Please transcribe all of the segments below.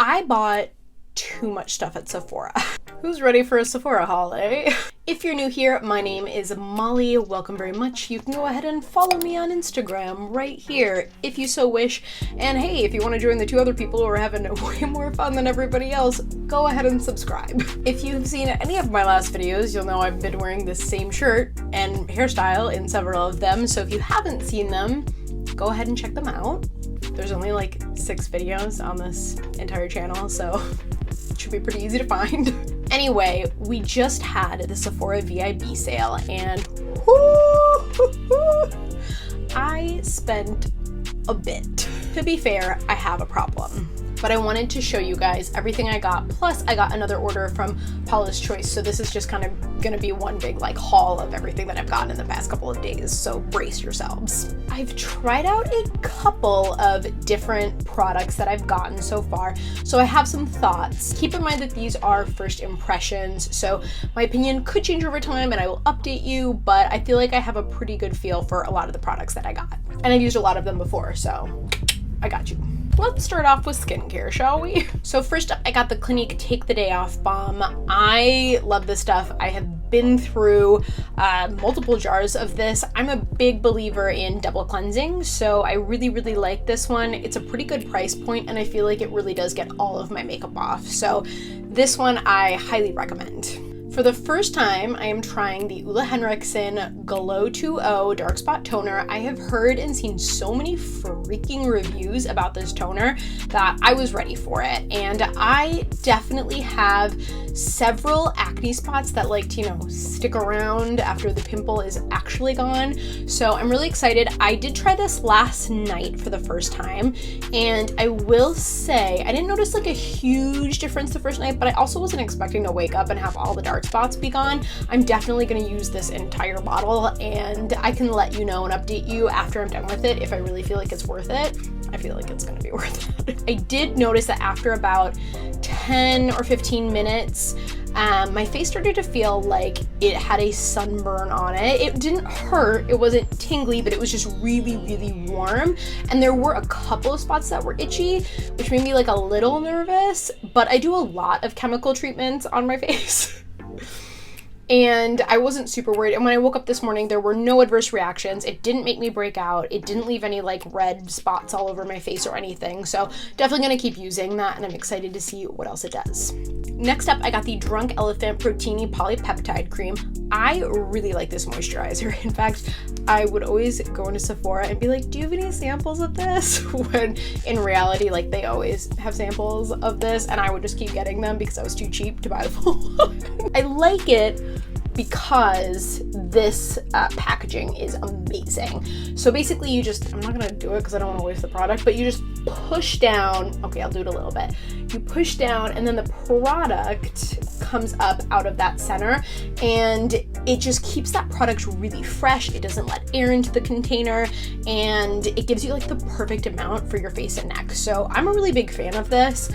I bought too much stuff at Sephora. Who's ready for a Sephora haul, eh? If you're new here, my name is Molly. Welcome very much. You can go ahead and follow me on Instagram right here if you so wish. And hey, if you want to join the two other people who are having way more fun than everybody else, go ahead and subscribe. If you've seen any of my last videos, you'll know I've been wearing this same shirt and hairstyle in several of them. So if you haven't seen them, go ahead and check them out. There's only like 6 videos on this entire channel, so it should be pretty easy to find. Anyway, we just had the Sephora VIB sale and I spent a bit. To be fair, I have a problem, but I wanted to show you guys everything I got. Plus I got another order from Paula's Choice. So this is just kind of gonna be one big like haul of everything that I've gotten in the past couple of days. So brace yourselves. I've tried out a couple of different products that I've gotten so far. So I have some thoughts. Keep in mind that these are first impressions. So my opinion could change over time and I will update you, but I feel like I have a pretty good feel for a lot of the products that I got. And I've used a lot of them before, so I got you. Let's start off with skincare, shall we? So first up, I got the Clinique Take the Day Off Balm. I love this stuff. I have been through multiple jars of this. I'm a big believer in double cleansing, so I really like this one. It's a pretty good price point, and I feel like it really does get all of my makeup off. So this one I highly recommend. For the first time, I am trying the Henriksen Glow 2.0 Dark Spot Toner. I have heard and seen so many freaking reviews about this toner that I was ready for it. And I definitely have several acne spots that like to, you know, stick around after the pimple is actually gone. So I'm really excited. I did try this last night for the first time, and I will say I didn't notice like a huge difference the first night, but I also wasn't expecting to wake up and have all the dark spots be gone. I'm definitely going to use this entire bottle, and I can let you know and update you after I'm done with it if I really feel like it's worth it. I feel like it's going to be worth it. I did notice that after about 10 or 15 minutes, my face started to feel like it had a sunburn on it. It didn't hurt, it wasn't tingly, but it was just really warm. And there were a couple of spots that were itchy, which made me like a little nervous, but I do a lot of chemical treatments on my face. And I wasn't super worried. And when I woke up this morning, there were no adverse reactions. It didn't make me break out. It didn't leave any like red spots all over my face or anything. So definitely going to keep using that, and I'm excited to see what else it does. Next up, I got the Drunk Elephant Protini Polypeptide Cream. I really like this moisturizer. In fact, I would always go into Sephora and be like, do you have any samples of this? When in reality, like they always have samples of this, and I would just keep getting them because I was too cheap to buy the full one. I like it because this packaging is amazing. So basically you just, I'm not gonna do it because I don't want to waste the product, but you just push down, okay, I'll do it a little bit. You push down and then the product comes up out of that center, and it just keeps that product really fresh. It doesn't let air into the container, and it gives you like the perfect amount for your face and neck. So I'm a really big fan of this.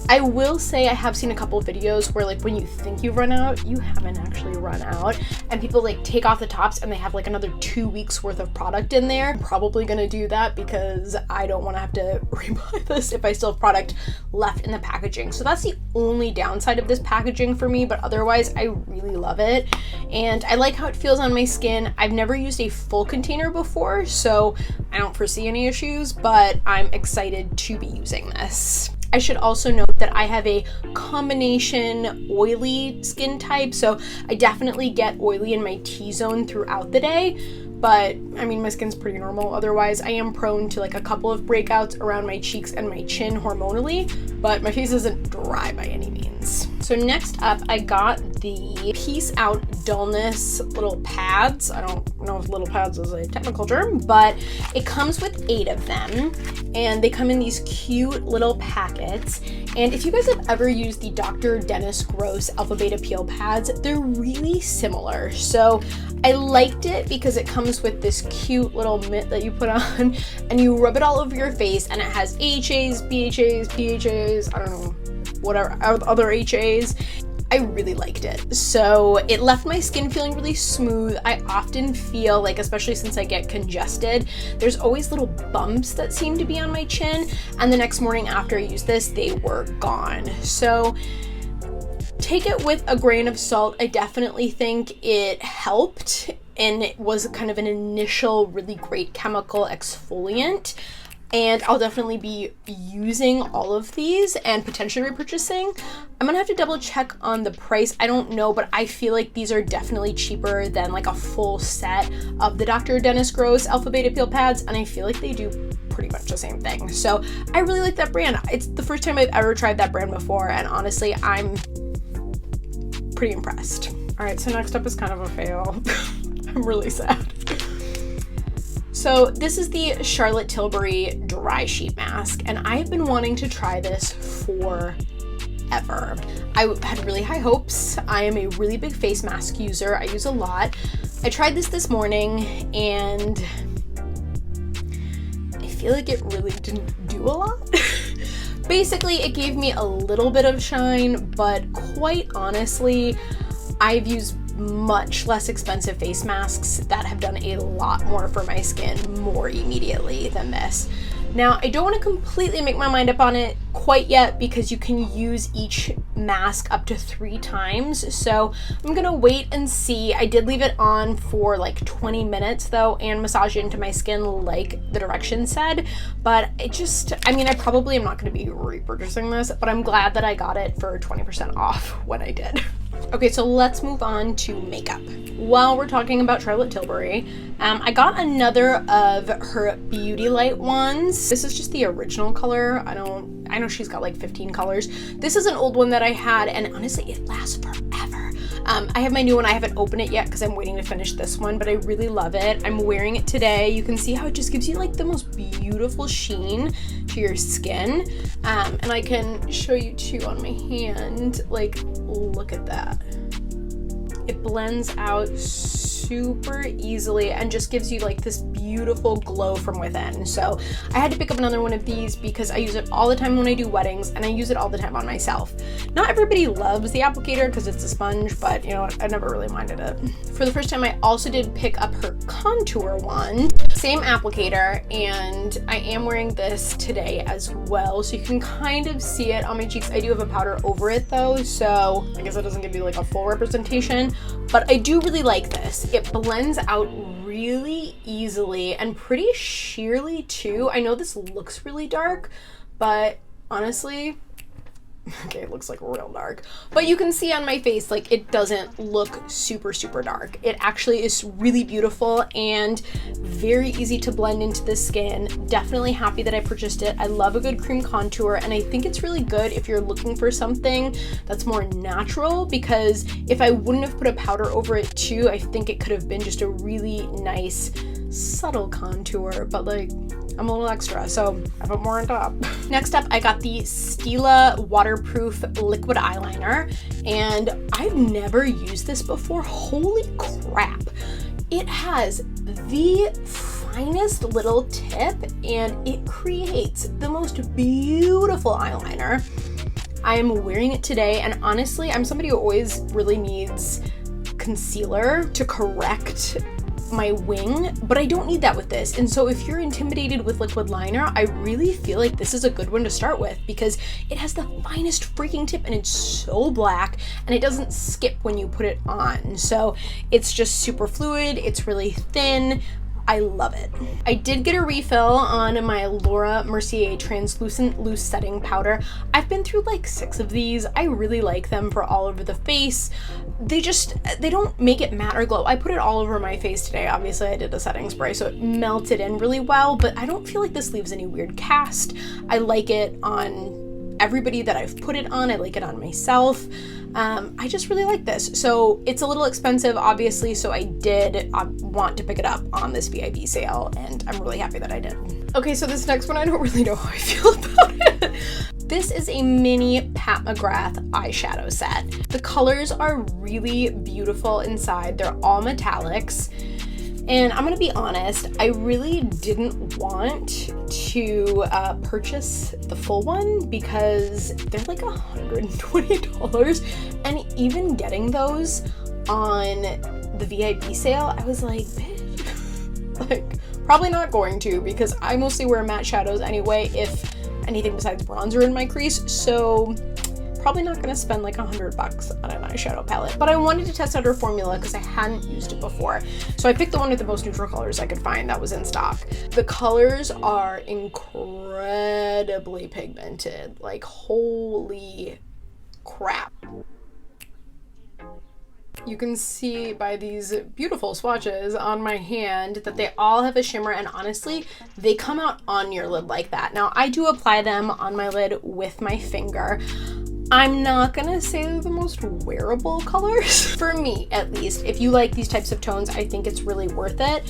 I will say I have seen a couple of videos where like when you think you've run out, you haven't actually run out, and people like take off the tops and they have like another 2 weeks worth of product in there. I'm probably gonna do that because I don't want to have to rebuy this if I still have product left in the packaging. So that's the only downside of this packaging for me, but otherwise I really love it, and I like how it feels on my skin. I've never used a full container before, so I don't foresee any issues, but I'm excited to be using this. I should also note that I have a combination oily skin type, so I definitely get oily in my T-zone throughout the day, but I mean, my skin's pretty normal. Otherwise, I am prone to like a couple of breakouts around my cheeks and my chin hormonally, but my face isn't dry by any means. So next up, I got the Out Dullness little pads. I don't know if little pads is a technical term, but it comes with 8 of them, and they come in these cute little packets. And if you guys have ever used the Dr. Dennis Gross Alpha Beta Peel pads, they're really similar. So I liked it because it comes with this cute little mitt that you put on, and you rub it all over your face, and it has AHAs, BHAs, PHAs, I don't know, whatever other HAs. I really liked it. So it left my skin feeling really smooth. I often feel like, especially since I get congested, there's always little bumps that seem to be on my chin, and the next morning after I use this, they were gone. So take it with a grain of salt. I definitely think it helped, and it was kind of an initial really great chemical exfoliant. And I'll definitely be using all of these and potentially repurchasing. I'm gonna have to double check on the price. I don't know, but I feel like these are definitely cheaper than like a full set of the Dr. Dennis Gross Alpha Beta Peel pads, and I feel like they do pretty much the same thing. So I really like that brand. It's the first time I've ever tried that brand before, and honestly, I'm pretty impressed. All right, so next up is kind of a fail. I'm really sad. So this is the Charlotte Tilbury Dry Sheet Mask, and I've been wanting to try this forever. I had really high hopes. I am a really big face mask user. I use a lot. I tried this morning, and I feel like it really didn't do a lot. Basically, it gave me a little bit of shine, but quite honestly, I've used much less expensive face masks that have done a lot more for my skin more immediately than this. Now, I don't want to completely make my mind up on it quite yet because you can use each mask up to 3 times. So I'm gonna wait and see. I did leave it on for like 20 minutes though and massage it into my skin like the directions said. But it just, I mean, I probably am not gonna be repurchasing this, but I'm glad that I got it for 20% off when I did. Okay, so let's move on to makeup. While we're talking about Charlotte Tilbury, I got another of her Beauty Light ones. This is just the original color. I know she's got like 15 colors. This is an old one that I had, and honestly, it lasts forever. I have my new one. I haven't opened it yet because I'm waiting to finish this one, but I really love it. I'm wearing it today. You can see how it just gives you like the most beautiful sheen to your skin. And I can show you too on my hand. Like, look at that. It blends out super easily and just gives you like this beautiful glow from within. So I had to pick up another one of these because I use it all the time when I do weddings, and I use it all the time on myself. Not everybody loves the applicator because it's a sponge, but you know what, I never really minded it. For the first time, I also did pick up her contour one. Same applicator, and I am wearing this today as well, so you can kind of see it on my cheeks. I do have a powder over it though, so I guess it doesn't give you like a full representation, but I do really like this. It blends out really easily and pretty sheerly too. I know this looks really dark, but honestly, okay, it looks like real dark, but you can see on my face, like, it doesn't look super dark. It actually is really beautiful and very easy to blend into the skin. Definitely happy that I purchased it. I love a good cream contour, and I think it's really good if you're looking for something that's more natural, because if I wouldn't have put a powder over it too, I think it could have been just a really nice subtle contour, but like, I'm a little extra, so I put more on top. Next up, I got the Stila waterproof liquid eyeliner, and I've never used this before. Holy crap. It has the finest little tip, and it creates the most beautiful eyeliner. I'm wearing it today, and honestly, I'm somebody who always really needs concealer to correct my wing, but I don't need that with this. And so if you're intimidated with liquid liner, I really feel like this is a good one to start with because it has the finest freaking tip, and it's so black, and it doesn't skip when you put it on. So it's just super fluid. It's really thin. I love it. I did get a refill on my Laura Mercier translucent loose setting powder. I've been through like 6 of these. I really like them for all over the face. They don't make it matte or glow. I put it all over my face today. Obviously I did a setting spray, so it melted in really well, but I don't feel like this leaves any weird cast. I like it on everybody that I've put it on. I like it on myself. I just really like this. So it's a little expensive, obviously, so I did want to pick it up on this VIB sale, and I'm really happy that I did. Okay, so this next one, I don't really know how I feel about it. This is a mini Pat McGrath eyeshadow set. The colors are really beautiful inside. They're all metallics. And I'm gonna be honest, I really didn't want to purchase the full one because they're like $120, and even getting those on the VIP sale, I was like, bitch, like probably not going to, because I mostly wear matte shadows anyway, if anything besides bronzer in my crease, so probably not gonna spend like $100 on an eyeshadow palette. But I wanted to test out her formula because I hadn't used it before. So I picked the one with the most neutral colors I could find that was in stock. The colors are incredibly pigmented, like holy crap. You can see by these beautiful swatches on my hand that they all have a shimmer, and honestly, they come out on your lid like that. Now, I do apply them on my lid with my finger. I'm not gonna say they're the most wearable colors, for me at least. If you like these types of tones, I think it's really worth it.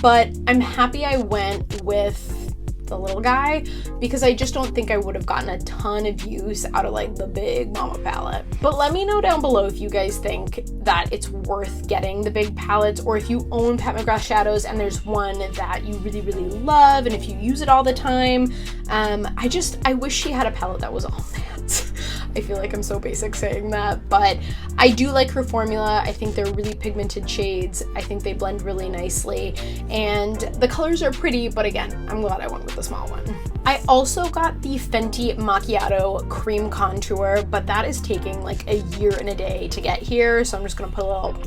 But I'm happy I went with the little guy because I just don't think I would have gotten a ton of use out of like the big mama palette. But let me know down below if you guys think that it's worth getting the big palettes, or if you own Pat McGrath shadows and there's one that you really, really love, and if you use it all the time. I wish she had a palette that was all matte. I feel like I'm so basic saying that, but I do like her formula. I think they're really pigmented shades. I think they blend really nicely, and the colors are pretty, but again, I'm glad I went with the small one. I also got the Fenty Macchiato Cream Contour, but that is taking like a year and a day to get here, so I'm just gonna put a little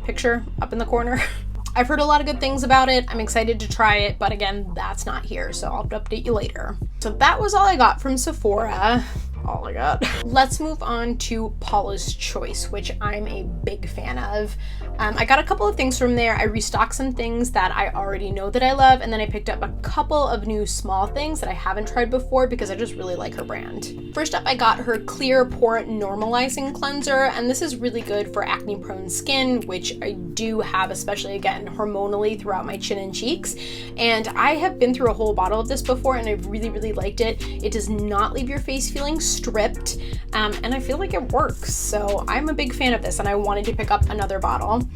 picture up in the corner. I've heard a lot of good things about it. I'm excited to try it, but again, that's not here, so I'll update you later. So that was all I got from Sephora. All I got. Let's move on to Paula's Choice, which I'm a big fan of. I got a couple of things from there. I restocked some things that I already know that I love, and then I picked up a couple of new small things that I haven't tried before because I just really like her brand. First up, I got her Clear Pore Normalizing Cleanser, and this is really good for acne-prone skin, which I do have, especially again hormonally throughout my chin and cheeks. And I have been through a whole bottle of this before, and I've really, really liked it. It does not leave your face feeling stripped, and I feel like it works. So I'm a big fan of this, and I wanted to pick up another bottle.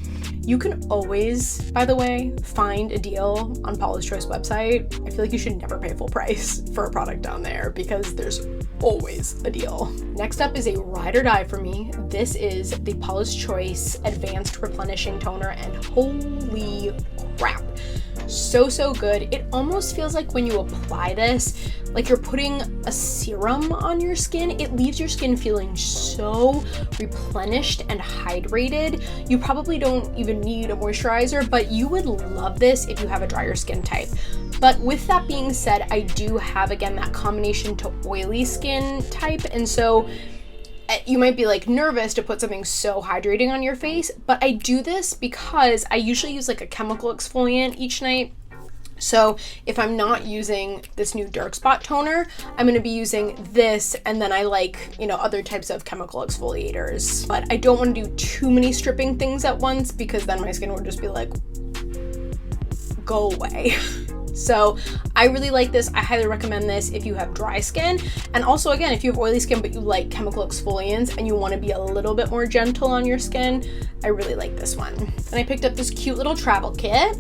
You can always, by the way, find a deal on Paula's Choice website. I feel like you should never pay full price for a product down there because there's always a deal. Next up is a ride or die for me. This is the Paula's Choice Advanced Replenishing Toner, and holy crap, so good. It almost feels like when you apply this, like you're putting a serum on your skin. It leaves your skin feeling so replenished and hydrated. You probably don't even need a moisturizer, but you would love this if you have a drier skin type. But with that being said, I do have, again, that combination to oily skin type, and so you might be like nervous to put something so hydrating on your face, but I do this because I usually use like a chemical exfoliant each night. So if I'm not using this new dark spot toner, I'm going to be using this, and then I like, you know, other types of chemical exfoliators. But I don't want to do too many stripping things at once because then my skin would just be like, go away. So I really like this. I highly recommend this if you have dry skin. And also, again, if you have oily skin but you like chemical exfoliants and you want to be a little bit more gentle on your skin, I really like this one. And I picked up this cute little travel kit.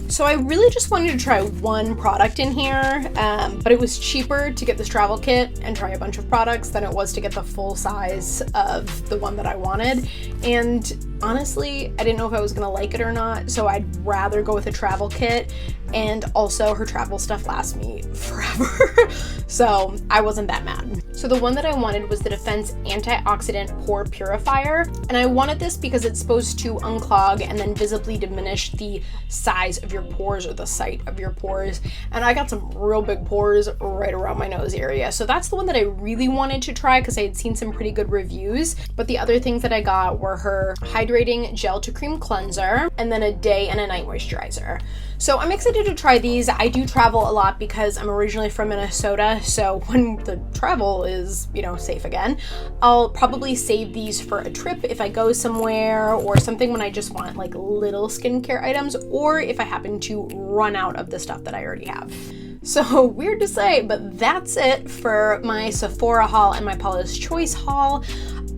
So I really just wanted to try one product in here, but it was cheaper to get this travel kit and try a bunch of products than it was to get the full size of the one that I wanted. And honestly, I didn't know if I was gonna like it or not, so I'd rather go with a travel kit. And also her travel stuff lasts me forever, so I wasn't that mad. So the one that I wanted was the Defense Antioxidant Pore Purifier, and I wanted this because it's supposed to unclog and then visibly diminish the size of your pores or the site of your pores. And I got some real big pores right around my nose area, so that's the one that I really wanted to try because I had seen some pretty good reviews. But the other things that I got were her Hydrating Gel to Cream Cleanser and then a day and a night moisturizer. So I'm excited to try these. I do travel a lot because I'm originally from Minnesota, so when the travel is, you know, safe again, I'll probably save these for a trip if I go somewhere, or something when I just want like little skincare items, or if I happen to run out of the stuff that I already have. So weird to say, but that's it for my Sephora haul and my Paula's Choice haul.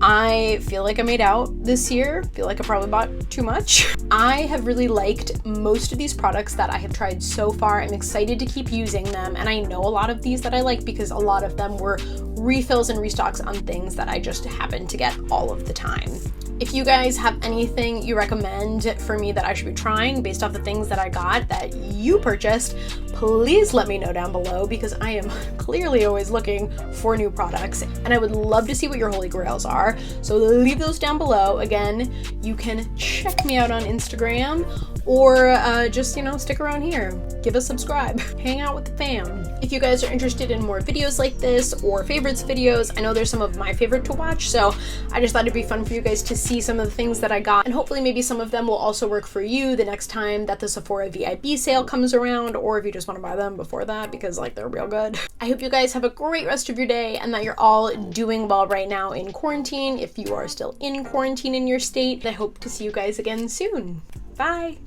I feel like I made out this year. I feel like I probably bought too much. I have really liked most of these products that I have tried so far. I'm excited to keep using them, and I know a lot of these that I like because a lot of them were refills and restocks on things that I just happen to get all of the time. If you guys have anything you recommend for me that I should be trying based off the things that I got that you purchased, please let me know down below because I am clearly always looking for new products and I would love to see what your holy grails are. So leave those down below. Again, you can check me out on Instagram or just, you know, stick around here. Give a subscribe. Hang out with the fam. If you guys are interested in more videos like this or favorites videos, I know there's some of my favorite to watch, so I just thought it'd be fun for you guys to see some of the things that I got, and hopefully maybe some of them will also work for you the next time that the Sephora VIB sale comes around, or if you just want to buy them before that because like they're real good. I hope you guys have a great rest of your day and that you're all doing well right now in quarantine. If you are still in quarantine in your state, I hope to see you guys again soon. Bye.